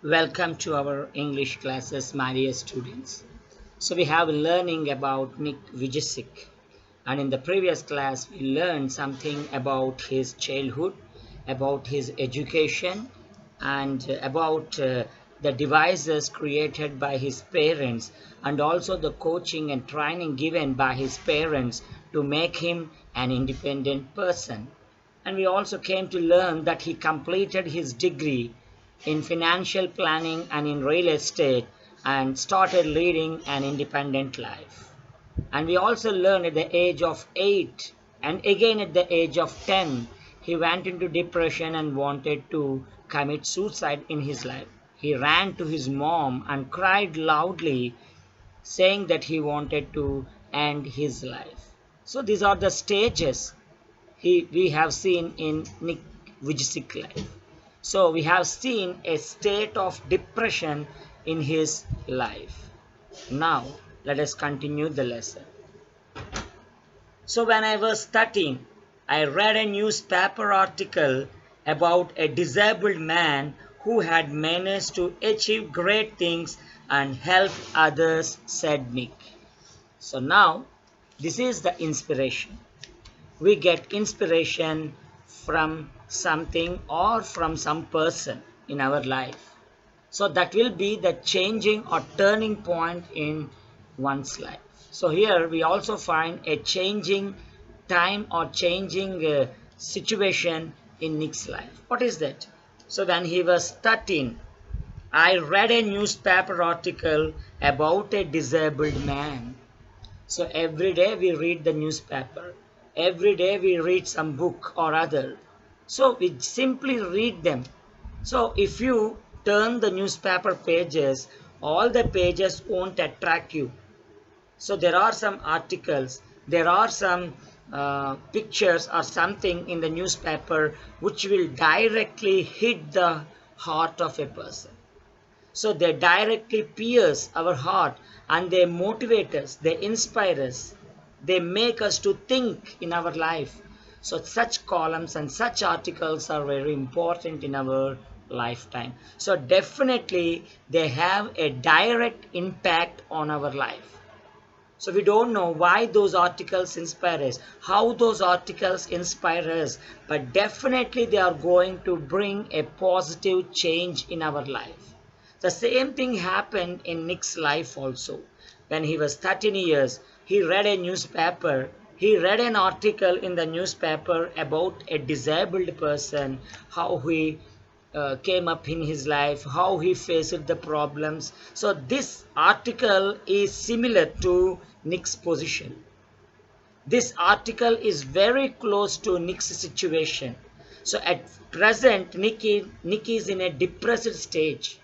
Welcome to our English classes, my dear students. So we have learning about Nick Vujicic, and in the previous class we learned something about his childhood, about his education, and about the devices created by his parents, and also the coaching and training given by his parents to make him an independent person. And we also came to learn that he completed his degree in financial planning and in real estate and started leading an independent life. And we also learned at the age of 8 and again at the age of 10, he went into depression and wanted to commit suicide in his life. He ran to his mom and cried loudly, saying that he wanted to end his life. So these are the stages we have seen in Nick Vujicic life. So we have seen a state of depression in his life. Now let us continue the lesson. So when I was 13, I read a newspaper article about a disabled man who had managed to achieve great things and help others, said Nick. So now this is the inspiration. We get inspiration from something or from some person in our life. So that will be the changing or turning point in one's life. So here we also find a changing time or changing situation in Nick's life. What is that? So when he was 13, I read a newspaper article about a disabled man. So every day we read the newspaper. Every day we read some book or other. So we simply read them. So if you turn the newspaper pages, all the pages won't attract you. So there are some articles, there are some pictures or something in the newspaper which will directly hit the heart of a person. So they directly pierce our heart and they motivate us, they inspire us, they make us to think in our life. So such columns and such articles are very important in our lifetime. So definitely they have a direct impact on our life. So we don't know why those articles inspire us, how those articles inspire us, but definitely they are going to bring a positive change in our life. The same thing happened in Nick's life also. When he was 13 years, he read a newspaper. He read an article in the newspaper about a disabled person, how he came up in his life, how he faced the problems. So this article is similar to Nick's position. This article is very close to Nick's situation. So at present, Nick is in a depressed stage.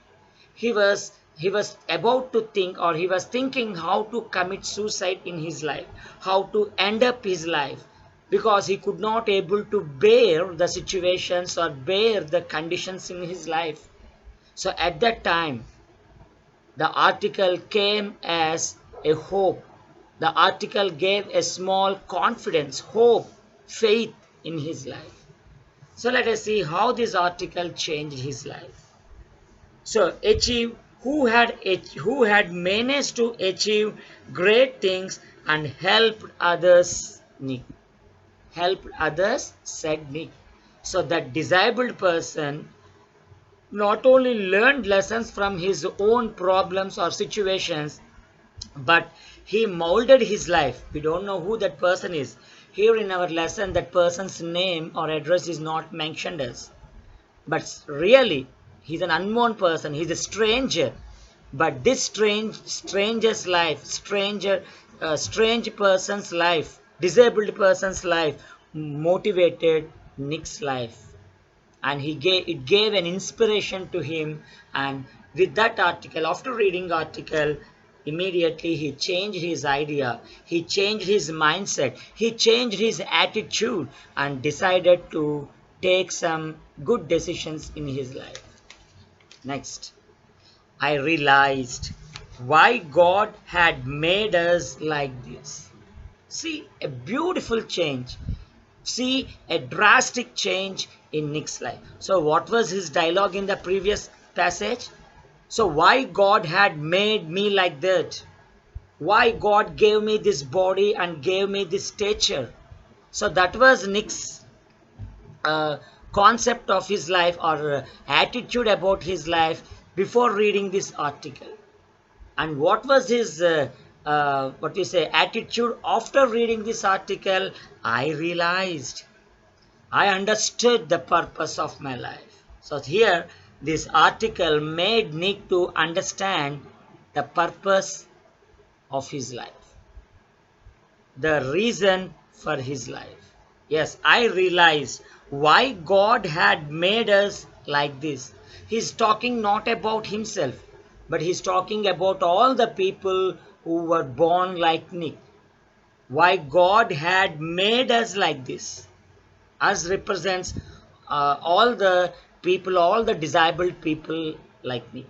He was about to think, or he was thinking how to commit suicide in his life, how to end up his life, because he could not able to bear the situations or bear the conditions in his life. So at that time the article came as a hope. The article gave a small confidence, hope, faith in his life. So let us see how this article changed his life. So achieve who had managed to achieve great things and helped others, Nick. Helped others, said Nick. So that disabled person not only learned lessons from his own problems or situations, but he molded his life. We don't know who that person is. Here in our lesson, that person's name or address is not mentioned as. But really, he's an unknown person. He's a stranger. But this stranger's life, strange person's life, disabled person's life, motivated Nick's life, and it gave an inspiration to him. And with that article, after reading article, immediately he changed his idea, he changed his mindset, he changed his attitude, and decided to take some good decisions in his life. Next, I realized why God had made us like this. See, a beautiful change. See, a drastic change in Nick's life. So what was his dialogue in the previous passage? So why God had made me like that? Why God gave me this body and gave me this stature? So that was Nick's uh, concept of his life, or attitude about his life before reading this article. And what was his what you say attitude after reading this article? I realized, I understood the purpose of my life. So here, this article made Nick to understand the purpose of his life, the reason for his life. Yes, I realized why God had made us like this. He's talking not about himself, but he's talking about all the people who were born like Nick. Why God had made us like this. Us represents all the people, all the disabled people like me,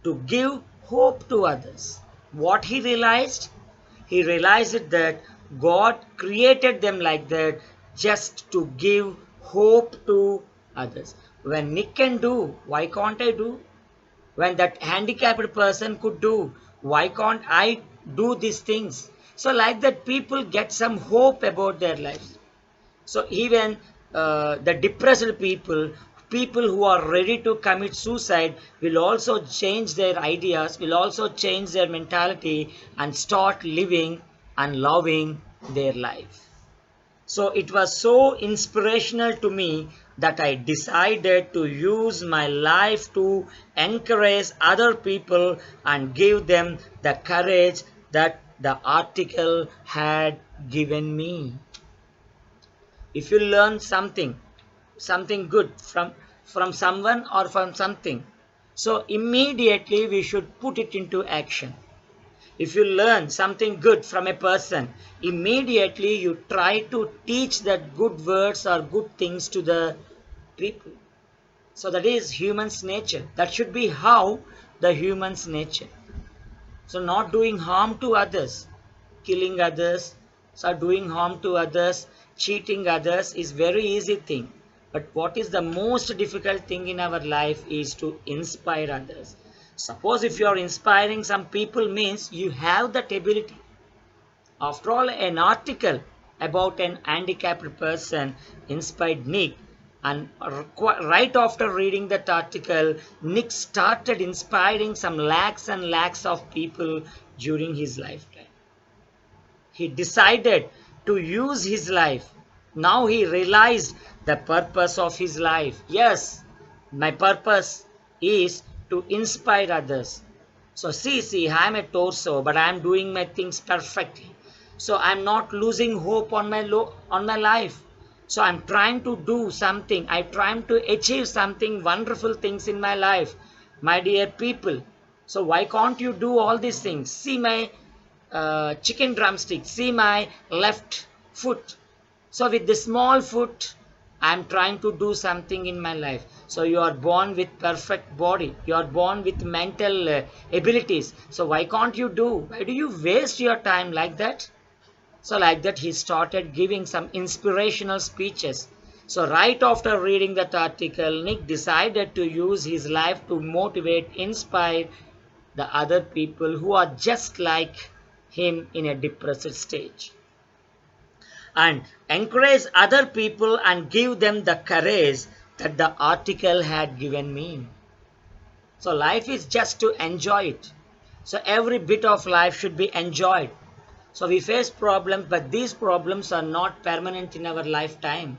to give hope to others. What he realized? He realized that God created them like that just to give hope to others. When Nick can do, why can't I do? When that handicapped person could do, why can't I do these things? So, like that, people get some hope about their lives. So even the depressed people, people who are ready to commit suicide, will also change their ideas, will also change their mentality and start living and loving their life. So it was so inspirational to me that I decided to use my life to encourage other people and give them the courage that the article had given me. If you learn something good from someone or from something, so immediately we should put it into action. If you learn something good from a person, immediately you try to teach that good words or good things to the people. So that is human's nature. That should be how the human's nature. So not doing harm to others, killing others, so doing harm to others, cheating others is very easy thing. But what is the most difficult thing in our life is to inspire others. Suppose if you are inspiring some people, means you have that ability. After all, an article about an handicapped person inspired Nick, and right after reading that article, Nick started inspiring some lakhs and lakhs of people during his lifetime. He decided to use his life. Now he realized the purpose of his life. Yes, my purpose is to inspire others. So see, I am a torso, but I am doing my things perfectly. So I am not losing hope on on my life. So I'm trying to do something. I'm trying to achieve something wonderful things in my life, my dear people. So why can't you do all these things? See my chicken drumstick. See my left foot. So with this small foot, I'm trying to do something in my life. So you are born with perfect body. You are born with mental abilities. So why can't you do? Why do you waste your time like that? So like that, he started giving some inspirational speeches. So right after reading that article, Nick decided to use his life to motivate, inspire the other people who are just like him in a depressed stage, and encourage other people and give them the courage that the article had given me. So life is just to enjoy it. So every bit of life should be enjoyed. So we face problems, but these problems are not permanent in our lifetime.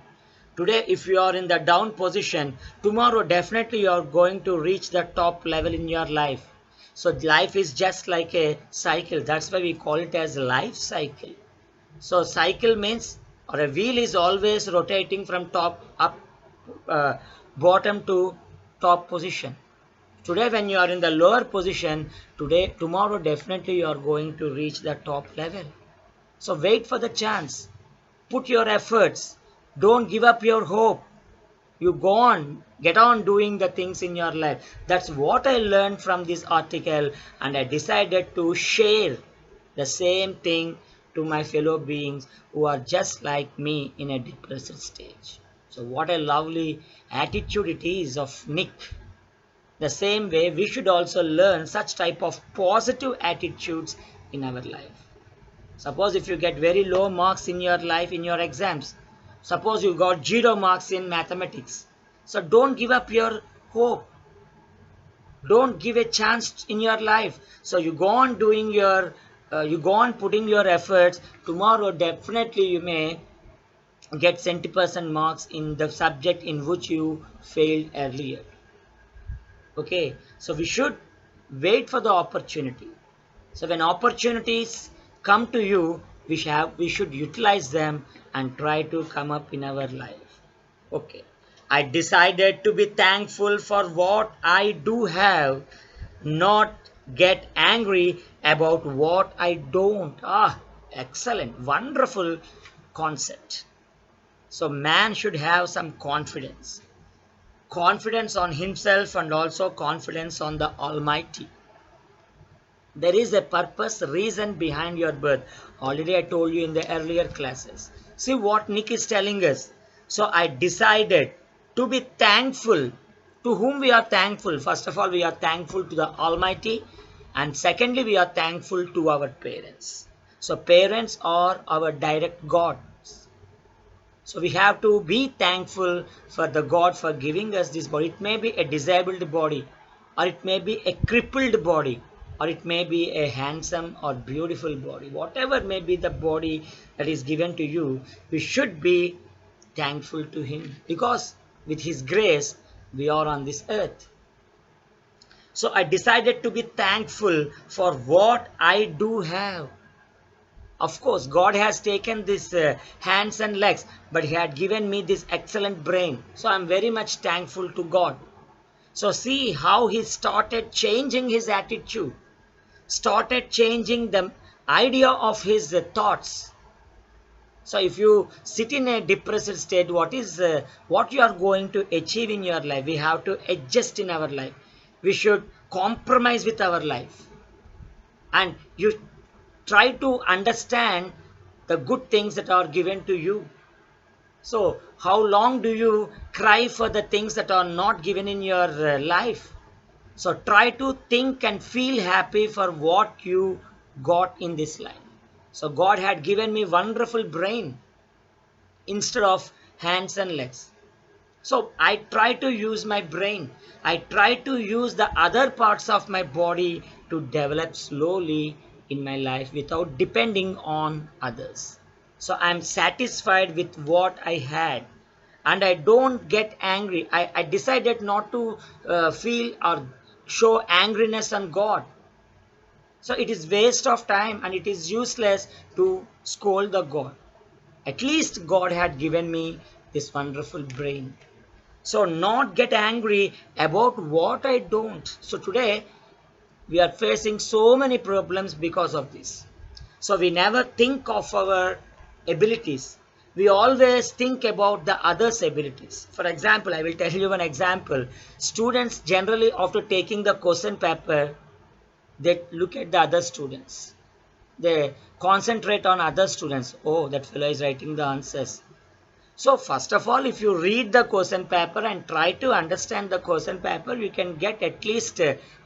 Today, if you are in the down position, tomorrow definitely you are going to reach the top level in your life. So life is just like a cycle. That's why we call it as life cycle. So cycle means, or a wheel is always rotating from top up, uh, bottom to top position. Today when you are in the lower position, tomorrow definitely you are going to reach the top level. So wait for the chance. Put your efforts. Don't give up your hope. You go on, get on doing the things in your life. That's what I learned from this article, and I decided to share the same thing to my fellow beings who are just like me in a depressed stage. So what a lovely attitude it is of Nick. The same way we should also learn such type of positive attitudes in our life. Suppose if you get very low marks in your life in your exams, suppose you got 0 marks in mathematics, so don't give up your hope, don't give a chance in your life. So you go on doing your you go on putting your efforts. Tomorrow definitely you may get 70% marks in the subject in which you failed earlier. Okay, so we should wait for the opportunity. So when opportunities come to you, we should utilize them and try to come up in our life. Okay, I decided to be thankful for what I do have, not get angry about what I don't. Ah, excellent, wonderful concept. So man should have some confidence, confidence on himself and also confidence on the Almighty. There is a purpose, reason behind your birth. Already I told you in the earlier classes. See what Nick is telling us. So I decided to be thankful. To whom we are thankful? First of all, we are thankful to the Almighty. And secondly, we are thankful to our parents. So parents are our direct God. So we have to be thankful for the God for giving us this body. It may be a disabled body, or it may be a crippled body, or it may be a handsome or beautiful body. Whatever may be the body that is given to you, we should be thankful to Him, because with His grace we are on this earth. So I decided to be thankful for what I do have. Of course, God has taken this hands and legs, but He had given me this excellent brain. So I'm very much thankful to God. So see how He started changing His attitude, started changing the idea of His thoughts. So if you sit in a depressed state, what you are going to achieve in your life? We have to adjust in our life. We should compromise with our life, and you try to understand the good things that are given to you. So how long do you cry for the things that are not given in your life? So try to think and feel happy for what you got in this life. So God had given me wonderful brain instead of hands and legs. So I try to use my brain. I try to use the other parts of my body to develop slowly in my life without depending on others. So I'm satisfied with what I had, and I don't get angry. I decided not to feel or show angriness on God. So it is waste of time and it is useless to scold the God. At least God had given me this wonderful brain. So not get angry about what I don't. So today we are facing so many problems because of this. So we never think of our abilities. We always think about the others' abilities. For example, I will tell you one example. Students generally after taking the question paper, they look at the other students. They concentrate on other students. Oh, that fellow is writing the answers. So first of all, if you read the question paper and try to understand the question paper, you can get at least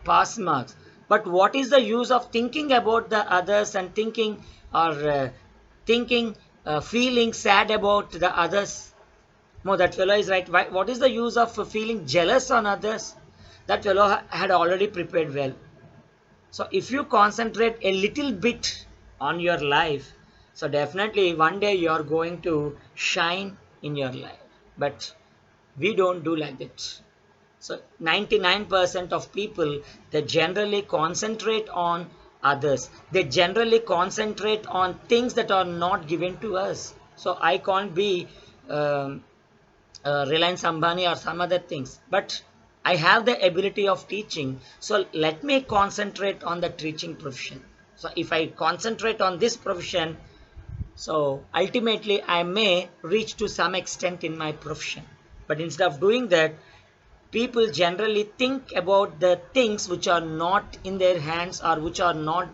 pass marks. But what is the use of thinking about the others and thinking or feeling sad about the others? No, that fellow is right. What is the use of feeling jealous on others? That fellow had already prepared well. So if you concentrate a little bit on your life, so definitely one day you are going to shine in your life. But we don't do like that. So 99% of people, they generally concentrate on others. They generally concentrate on things that are not given to us. So I can't be um, Reliance Ambani or some other things. But I have the ability of teaching. So let me concentrate on the teaching profession. So if I concentrate on this profession, so ultimately I may reach to some extent in my profession. But instead of doing that, people generally think about the things which are not in their hands or which are not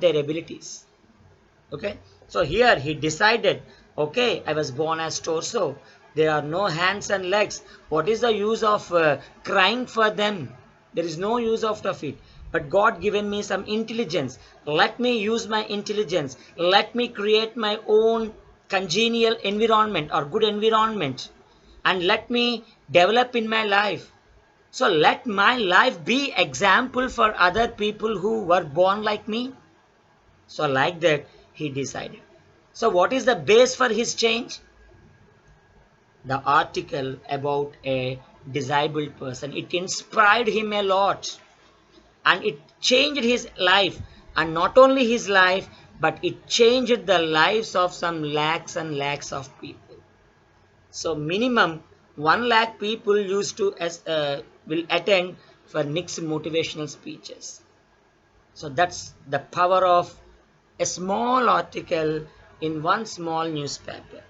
their abilities. Okay, so here he decided, okay, I was born as torso, There are no hands and legs. What is the use of crying for them? There is no use of it. But God given me some intelligence. Let me use my intelligence. Let me create my own congenial environment or good environment. And let me develop in my life. So let my life be example for other people who were born like me. So like that he decided. So what is the base for his change? The article about a disabled person. It inspired him a lot and it changed his life, and not only his life, but it changed the lives of some lakhs and lakhs of people. So minimum 1 lakh people used to will attend for Nick's motivational speeches. So that's the power of a small article in one small newspaper.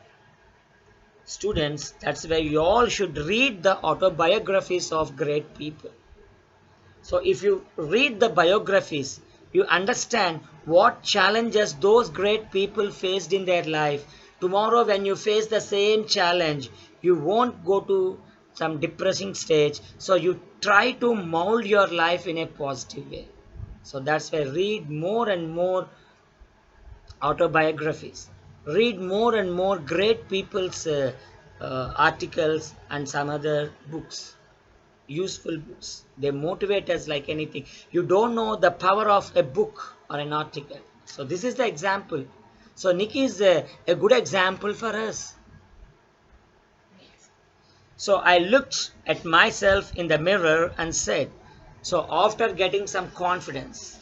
Students, that's why you all should read the autobiographies of great people. So if you read the biographies, you understand what challenges those great people faced in their life. Tomorrow when you face the same challenge, you won't go to some depressing stage. So you try to mold your life in a positive way. So that's why read more and more autobiographies. Read more and more great people's articles and some other books, useful books. They motivate us like anything. You don't know the power of a book or an article. So this is the example. So Nick is a good example for us. So I looked at myself in the mirror and said, so after getting some confidence,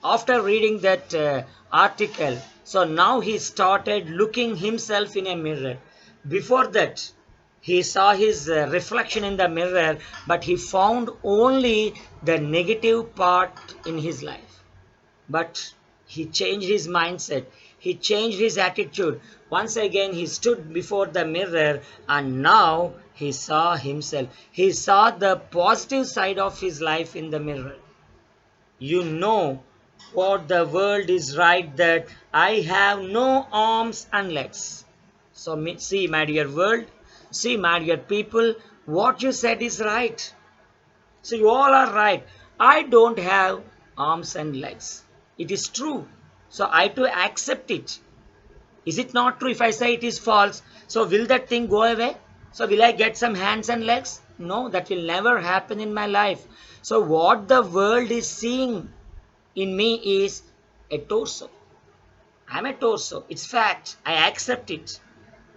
after reading that article, so now he started looking himself in a mirror. Before that, he saw his reflection in the mirror, but he found only the negative part in his life. But he changed his mindset. He changed his attitude. Once again, he stood before the mirror and now he saw himself. He saw the positive side of his life in the mirror. You know what the world is right, that I have no arms and legs. So see, my dear world, see, my dear people, what you said is right. So you all are right. I don't have arms and legs. It is true. So I too accept it. Is it not true? If I say it is false, so will that thing go away? So will I get some hands and legs? No, that will never happen in my life. So what the world is seeing in me is a torso. I'm a torso. It's fact. I accept it.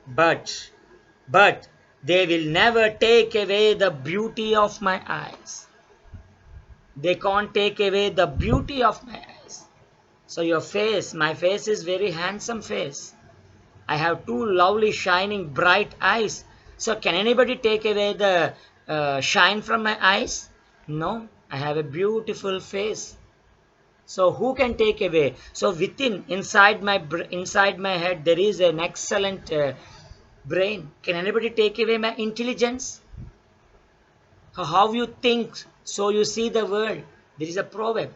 But, but they will never take away the beauty of my eyes. They can't take away the beauty of my eyes. So your face, my face is very handsome face. I have two lovely shining bright eyes. So can anybody take away the shine from my eyes? No, I have a beautiful face. So who can take away? So within, inside my head, there is an excellent brain. Can anybody take away my intelligence? How you think, so you see the world. There is a proverb.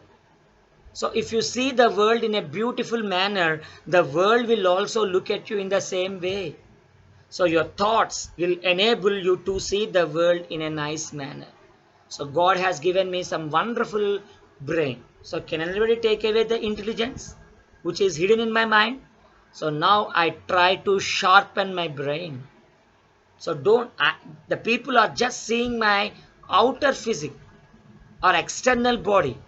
So if you see the world in a beautiful manner, the world will also look at you in the same way. So your thoughts will enable you to see the world in a nice manner. So God has given me some wonderful brain. So can anybody take away the intelligence which is hidden in my mind? So now I try to sharpen my brain. So the people are just seeing my outer physique or external body.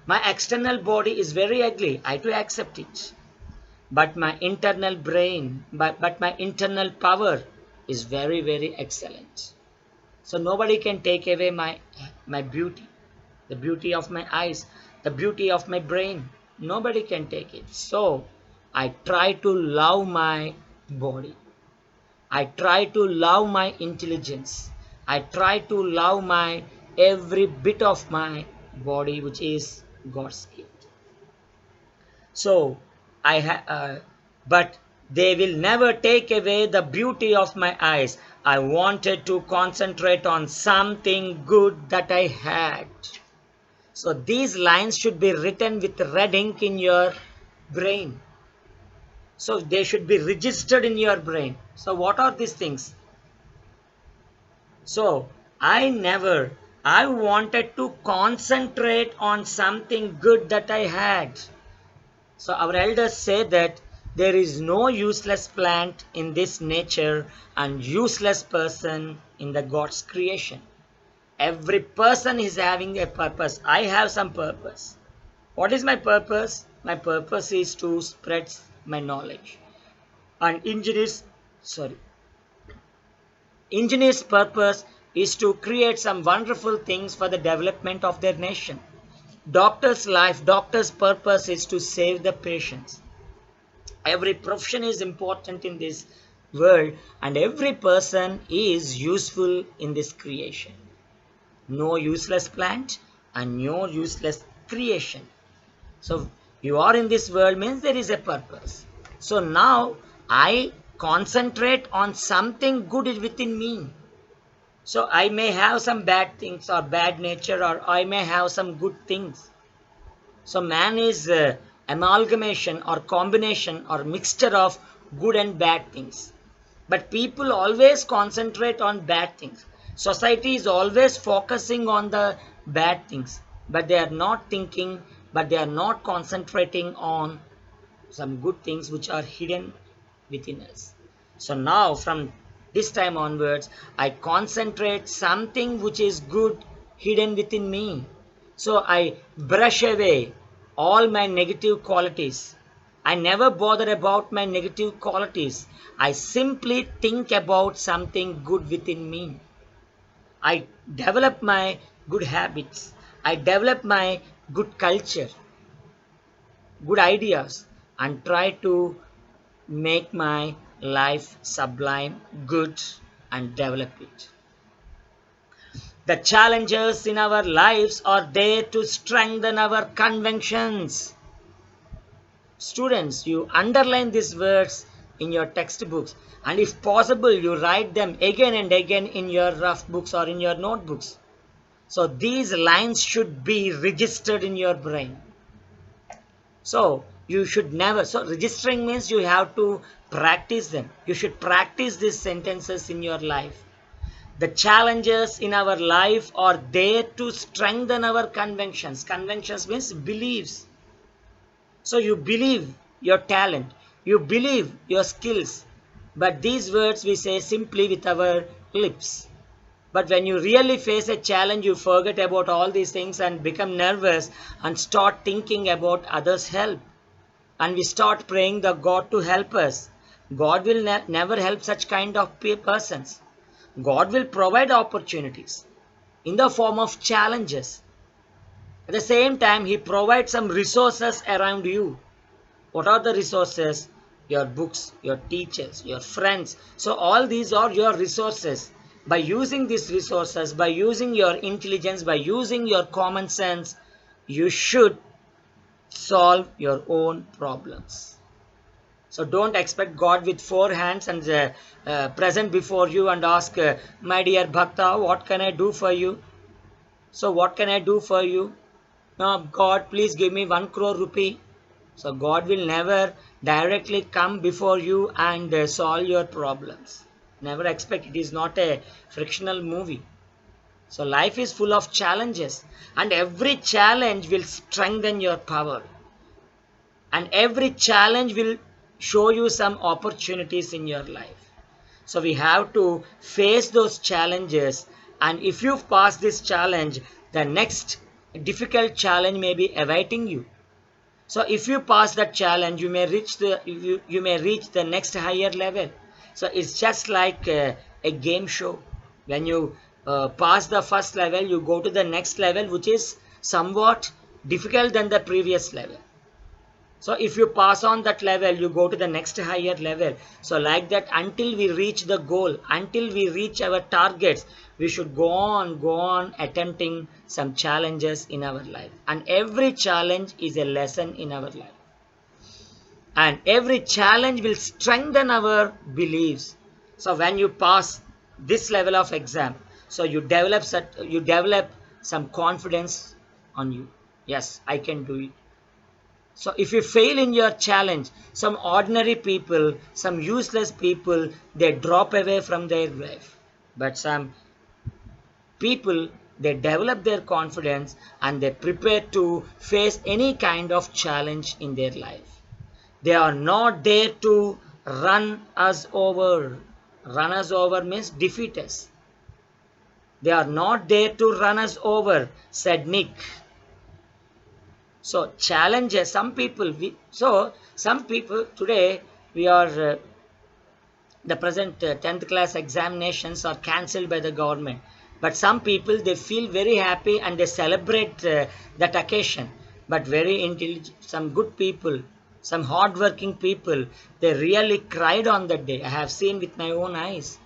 My external body is very ugly. I too accept it. But my internal brain, but my internal power is very, very excellent. So nobody can take away my beauty, the beauty of my eyes, the beauty of my brain. Nobody can take it. So I try to love my body. I try to love my intelligence. I try to love my every bit of my body, which is God's gift. So but they will never take away the beauty of my eyes. I wanted to concentrate on something good that I had. So these lines should be written with red ink in your brain. So they should be registered in your brain. So what are these things? So I wanted to concentrate on something good that I had. So our elders say that there is no useless plant in this nature and useless person in the God's creation. Every person is having a purpose. I have some purpose. What is my purpose? My purpose is to spread my knowledge. And engineers' purpose is to create some wonderful things for the development of their nation. Doctor's purpose is to save the patients. Every profession is important in this world, and every person is useful in this creation. No useless plant and no useless creation. So you are in this world means there is a purpose. So now I concentrate on something good within me. So I may have some bad things or bad nature, or I may have some good things. So man is amalgamation or combination or mixture of good and bad things. But people always concentrate on bad things. Society is always focusing on the bad things, but they are not thinking, but they are not concentrating on some good things which are hidden within us. So now from this time onwards, I concentrate something which is good hidden within me. So I brush away all my negative qualities. I never bother about my negative qualities. I simply think about something good within me. I develop my good habits. I develop my good culture, good ideas, and try to make my life sublime, good, and develop it. The challenges in our lives are there to strengthen our convictions. Students, you underline these words in your textbooks, and if possible, you write them again and again in your rough books or in your notebooks. So these lines should be registered in your brain. So you should never, so registering means you have to practice them. You should practice these sentences in your life. The challenges in our life are there to strengthen our convictions. Convictions means beliefs. So you believe your talent, you believe your skills, but these words we say simply with our lips. But when you really face a challenge, you forget about all these things and become nervous and start thinking about others' help. And we start praying the God to help us. God will never help such kind of persons. God will provide opportunities in the form of challenges. At the same time, He provides some resources around you. What are the resources? Your books, your teachers, your friends. So all these are your resources. By using these resources, by using your intelligence, by using your common sense, you should solve your own problems. So don't expect God with four hands and present before you and ask, my dear Bhakta, what can I do for you? So what can I do for you? No, God, please give me 1 crore rupee. So God will never directly come before you and solve your problems. Never expect. It is not a frictional movie. So life is full of challenges, and every challenge will strengthen your power, and every challenge will show you some opportunities in your life. So we have to face those challenges, and if you pass this challenge, the next difficult challenge may be awaiting you. So if you pass that challenge, you may reach the next higher level. So it's just like a game show. When you pass the first level, you go to the next level, which is somewhat difficult than the previous level. So if you pass on that level, you go to the next higher level. So like that, until we reach the goal, until we reach our targets, we should go on attempting some challenges in our life. And every challenge is a lesson in our life. And every challenge will strengthen our beliefs. So when you pass this level of exam, so you develop some confidence on you. Yes, I can do it. So if you fail in your challenge, some ordinary people, some useless people, they drop away from their life. But some People, they develop their confidence and they prepare to face any kind of challenge in their life. They are not there to run us over. Run us over means defeat us. They are not there to run us over, said Nick. So challenges, some people today, we are the present 10th class examinations are cancelled by the government, but some people, they feel very happy and they celebrate that occasion. But very intelligent, some good people, some hardworking people, they really cried on that day. I have seen with my own eyes.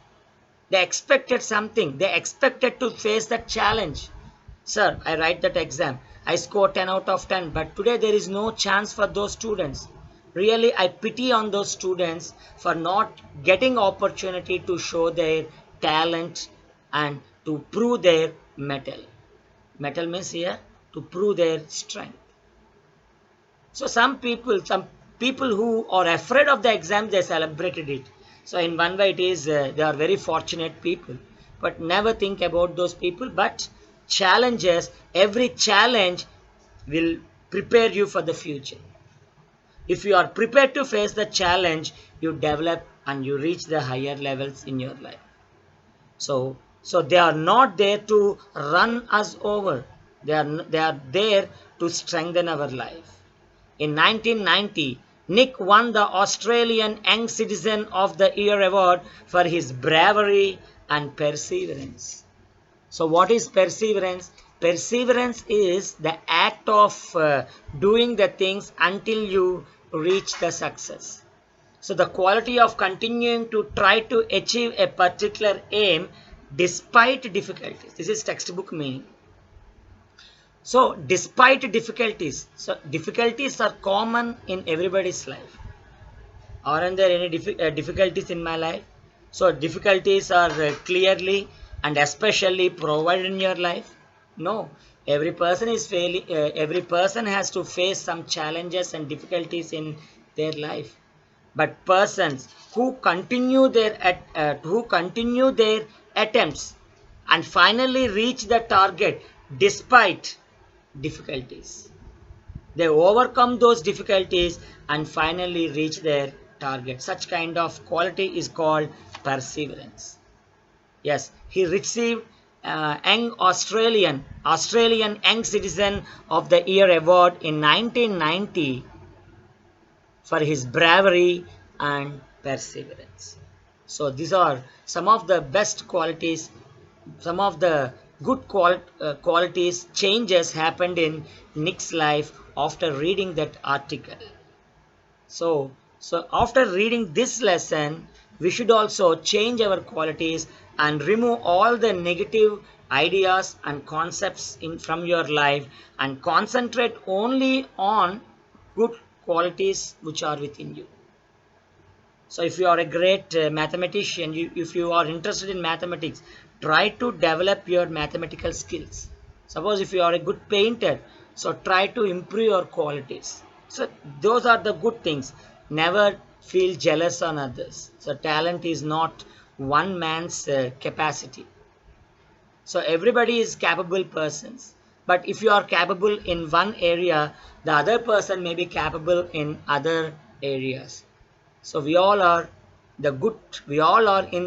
They expected something, they expected to face that challenge. Sir, I write that exam, I score 10 out of 10, but today there is no chance for those students. Really, I pity on those students for not getting opportunity to show their talent and to prove their mettle. Mettle means here to prove their strength. So some people who are afraid of the exam, they celebrated it. So in one way, it is they are very fortunate people. But never think about those people. But challenges, every challenge will prepare you for the future. If you are prepared to face the challenge, you develop and you reach the higher levels in your life. So they are not there to run us over. They are there to strengthen our life. In 1990, Nick won the Australian Young Citizen of the Year award for his bravery and perseverance. So what is perseverance? Perseverance is the act of doing the things until you reach the success. So the quality of continuing to try to achieve a particular aim despite difficulties. This is textbook meaning. So despite difficulties, so difficulties are common in everybody's life. Aren't there any difficulties in my life? So difficulties are clearly and especially provided in your life? No. Every person is failing. Every person has to face some challenges and difficulties in their life. But persons who continue their attempts and finally reach the target despite difficulties. They overcome those difficulties and finally reach their target. Such kind of quality is called perseverance. Yes, he received Young Australian Young Citizen of the Year award in 1990 for his bravery and perseverance. So these are some of the best qualities, some of the good qualities, changes happened in Nick's life after reading that article. So after reading this lesson, we should also change our qualities and remove all the negative ideas and concepts from your life and concentrate only on good qualities which are within you. So if you are a great mathematician, if you are interested in mathematics, try to develop your mathematical skills. Suppose if you are a good painter, so try to improve your qualities. So those are the good things. Never feel jealous on others. So talent is not one man's capacity. So everybody is capable persons. But if you are capable in one area, the other person may be capable in other areas. So we all are in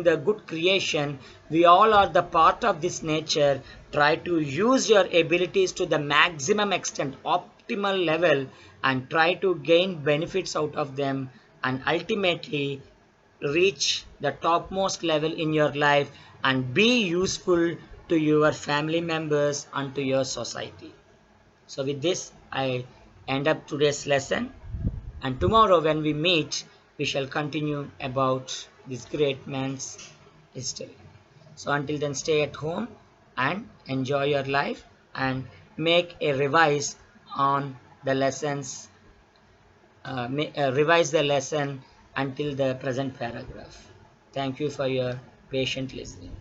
the good creation. We all are the part of this nature. Try to use your abilities to the maximum extent, optimal level, and try to gain benefits out of them and ultimately reach the topmost level in your life and be useful to your family members and to your society. So with this, I end up today's lesson, and tomorrow when we meet, we shall continue about this great man's history. So until then, stay at home and enjoy your life and make a revise on the lessons, revise the lesson until the present paragraph. Thank you for your patient listening.